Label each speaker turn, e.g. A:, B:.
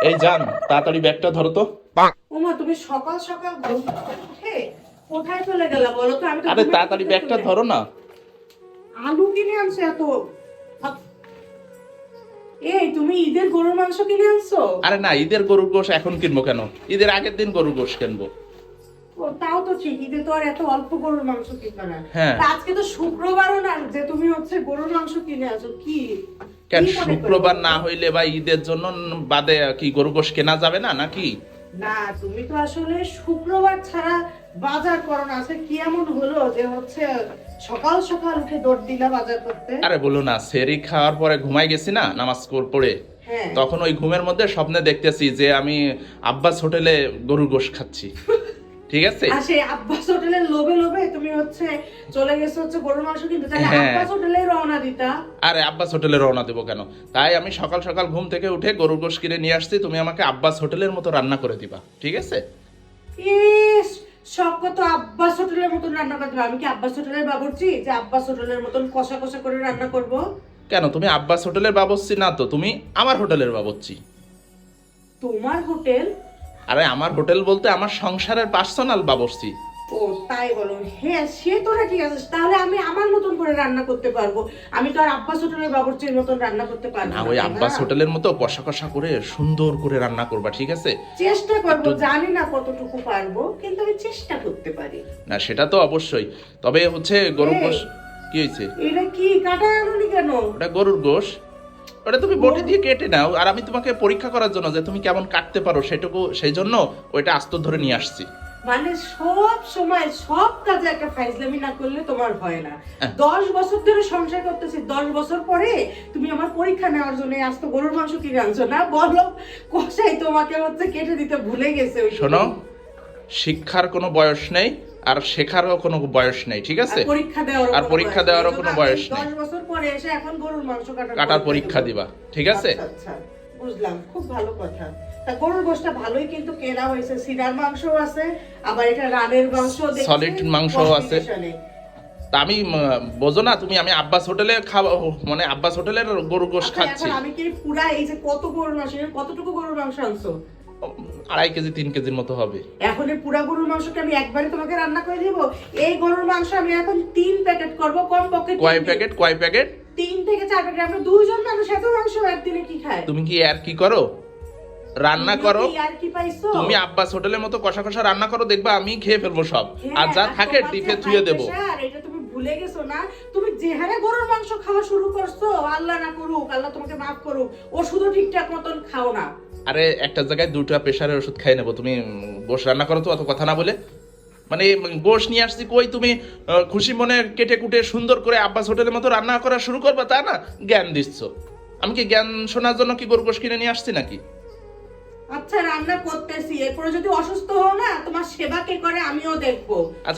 A: এই জান, তাড়াতাড়ি ব্যাগটা ধরো তো।
B: ওমা, তুমি সকাল সকাল ঘুম থেকে উঠে কোথায় চলে গেলা বলো তো? আমি তো
A: আরে
B: ঘুমের
A: তাড়াতাড়ি
B: থেকে
A: ব্যাগটা
B: তুলে-
A: ধরো না।
B: আলু কিনে আনছো এত? এই তুমি ঈদের গরুর মাংস কিনে আনছো?
A: আরে না, ঈদের গরুর গোশ এখন কিনবো কেন? ঈদের আগের দিন গরুর গোশ কিনবো।
B: ও, তাও তো ঠিক, ঈদে তো আর এত অল্প গরুর মাংস কিনবে না।
A: হ্যাঁ।
B: তা আজকে তো শুক্রবারও না যে তুমি হচ্ছে গরুর মাংস কিনে আনছো, কি
A: কেন
B: কি মনে করে?
A: শুক্রবার না হইলে বা ঈদের জন্য বাদে কি গরু গোশ কেনা যাবে না নাকি?
B: না, তুমি তো আসলে শুক্রবার ছাড়া বাজার করো না। আজকে কি এমন হলো যে হচ্ছে সকাল সকাল উঠে দৌড় দিলা বাজার করতে?
A: আরে বলো না, সেহরি খাওয়ার পরে ঘুমাই গেছি না নামাজ পড়ে,
B: হ্যাঁ।
A: তখন ওই ঘুমের মধ্যে স্বপ্নে দেখতেছি যে আমি আব্বাস হোটেলে গরুর গোশ খাচ্ছি। ঠিক আছে।
B: আর সেই আব্বাস হোটেলের লোভে লোভে তুমি হচ্ছে চলে গেছো হচ্ছে গরুর মাংস কিনতে, তাহলে
A: হ্যাঁ।
B: আব্বাস হোটেলে রওনা দিতা।
A: আরে আব্বাস হোটেলে রওনা দেবো কেন? তাই আমি সকাল সকাল ঘুম থেকে উঠে গরুর গোশ কিনে নিয়ে আসছি, তুমি আমাকে আব্বাস হোটেলের মতো রান্না করে দিবা, ঠিক আছে?
B: ইস, সব কত আব্বাস হোটেলের মতন রান্না করতে হবে? আমি কি আব্বাস হোটেলের বাবুর্চি যে আব্বাস হোটেলের মতন কষা কষা করে রান্না করব?
A: কেন, তুমি আব্বাস হোটেলের বাবুর্চি না তো, তুমি আমার হোটেলের বাবুর্চি।
B: তোমার হোটেল?
A: আরে আমার হোটেল বলতে আমার সংসারের পার্সোনাল বাবুর্চি।
B: ও তাই বলো? হ্যাঁ, সে তোরা ঠিক আছে, তাহলে আমি আমার মতন করে রান্না করতে পারবো। আমি তো আর আব্বাস হোটেলের বাবুর্চির মতন রান্না করতে পারবো
A: না,
B: না,
A: ওই
B: তাই না?
A: আব্বাস হোটেলের মতো কষা কষা করে সুন্দর করে রান্না করবা, ঠিক আছে?
B: চেষ্টা করবো,
A: একটু-
B: জানি না কতটুকু পারবো, কিন্তু আমি চেষ্টা করতে পারি।
A: না সেটা তো অবশ্যই, তবে হচ্ছে গরুর
B: এই।
A: গোশ। কি হয়েছে?
B: এটা কি কাটা আনুনি কেন?
A: ওটা গরুর গোশ, ওটা তুমি বটি দিয়ে কেটে নাও, আর আমি তোমাকে পরীক্ষা করার জন্য যে তুমি কেমন কাটতে পারো সেটুকু, সেই জন্য ওইটা আস্ত ধরে নিয়ে আসছি।
B: মানে সব সময় সব কাজে একটা ফাইজলামি না করলে তোমার হয় না।
A: হ্যাঁ।
B: 10 বছর ধরে সংসার করতেছি, 10 বছর পরে তুমি আমার পরীক্ষা নেওয়ার জন্য আজ তো গরুর মাংস কিনে আনছো না? বলো, কষাই তোমাকে হচ্ছে কেটে দিতে ভুলে গেছে। ওই
A: শোনো, শিক্ষার কোনো বয়স নেই আর শেখারও কোনো বয়স নেই, ঠিক আছে?
B: আর পরীক্ষা দেওয়ারও
A: আর
B: কোনো
A: পরীক্ষা
B: বয়স
A: দেওয়ারও
B: নেই।
A: কোনো
B: এই জন্য
A: বয়স
B: আমি
A: নেই।
B: 10 বছর পরে এসে এখন গরুর মাংস
A: কাটার পরীক্ষা দিবা, ঠিক আছে?
B: আচ্ছা, আচ্ছা, বুঝলাম, খুব ভালো কথা। তা গরুর গোশটা ভালোই কিন্তু কেনা হয়েছে, সিনার মাংসও আছে, আবার এটা রানের মাংস,
A: Solid মাংসও আছে। তা আমি বোঝো না তুমি, আমি আব্বাস হোটেলে খাওয়া, মানে আব্বাস হোটেলের গরু গোশ খাচ্ছি।
B: আমি কি পুরা এই যে কত গরুর মাংস, এর কতটুকু গরুর মাংস আনছো?
A: 2.5 কেজি 3 কেজির মতো হবে।
B: এখন এই পুরা গরুর মাংসটা আমি একবারে তোমাকে রান্না করে দিব? এই গরুর মাংস আমি এখন 3 প্যাকেট করব, কম পক্ষে
A: কয় প্যাকেট?
B: 3 থেকে 4 প্যাকেট। আমরা দুইজন মানুষ এত মাংস একদিনে কি খায়?
A: তুমি কি আর কি করো, রান্না করো।
B: আর কি পাইছো?
A: তুমি আব্বাস হোটেলের মতো কষা কষা রান্না করো, দেখবা আমি খেয়ে ফেলবো সব,
B: হ্যাঁ,
A: আর যা থাকে
B: তোমার
A: ডিপে
B: যে
A: ধুয়ে
B: high
A: দেবো।
B: pressure, এটা তুমি ভুলে গেছো না? তুমি যে হারে গরুর মাংস খাওয়া শুরু করছো, আল্লাহ না করুক, আল্লাহ তোমাকে মাফ করুক, ওষুধও ঠিকঠাক মতন খাও না।
A: আরে একটা জায়গায় 2টা প্রেশারের ওষুধ খাই নেবো, তুমি গোশ রান্না করো তো, অত কথা না বলে। মানে গোশ নিয়ে আসছি কই, তুমি খুশি মনে কেটে কুটে সুন্দর করে আব্বাস হোটেলের মতো রান্না করা শুরু করবে, তা না? জ্ঞান দিচ্ছ। আমি কি জ্ঞান শোনার জন্য কি গরু গোশ কিনে নিয়ে আসছি নাকি?
B: আচ্ছা, রান্না করতেছি, এরপরে যদি অসুস্থ হও না, তোমার সেবা কে করে আমিও দেখবো।
A: আচ্ছা